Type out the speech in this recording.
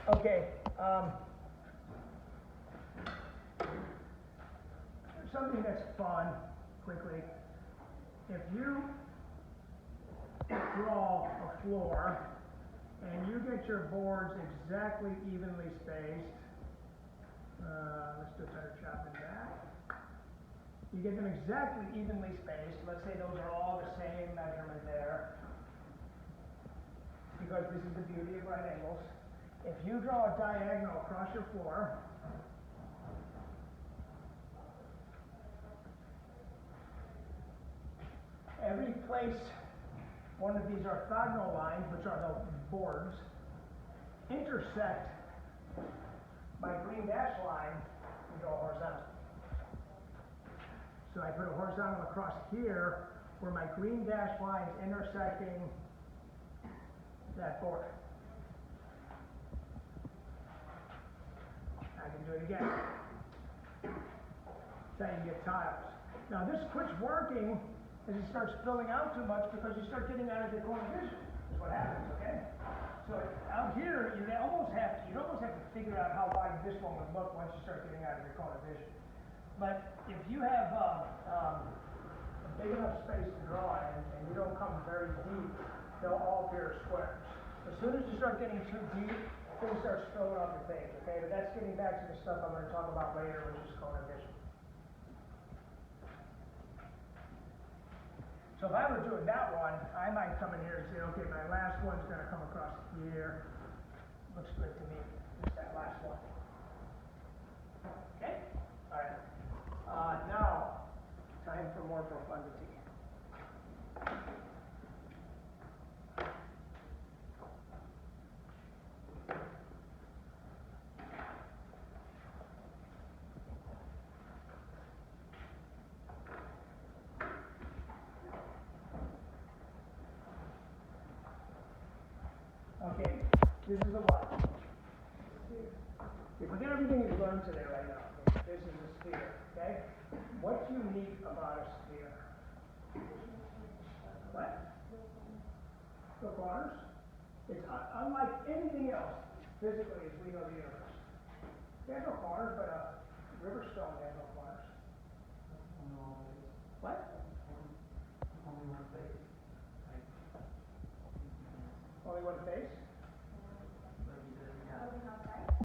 Okay, something that's fun, quickly. If you draw a floor and you get your boards exactly evenly spaced, let's do a better job than that. You get them exactly evenly spaced. Let's say those are all the same measurement there, because this is the beauty of right angles. If you draw a diagonal across your floor, every place one of these orthogonal lines, which are the boards, intersect my green dash line and go horizontal. So I put a horizontal across here where my green dash line is intersecting that board. I can do it again. So you get tiles. Now this quits working as it starts filling out too much because you start getting out of your corner vision. That's what happens, okay? So out here, you'd almost have to figure out how wide this one would look once you start getting out of your corner vision. But if you have a big enough space to draw in and you don't come very deep, they'll all appear squares. As soon as you start getting too deep, things start spilling off your page, okay? But that's getting back to the stuff I'm going to talk about later, which is corner vision. So if I were doing that one, I might come in here and say, okay, my last one's going to come across here. Looks good to me, just that last one. Okay? All right. Now, time for more profundity. Okay, this is a what? Okay, forget everything you've learned today right now. This is a sphere, okay? What's unique about a sphere? What? The corners? It's unlike anything else physically as we know the universe. It has no corners, but a river stone has no corners. What? Only one face?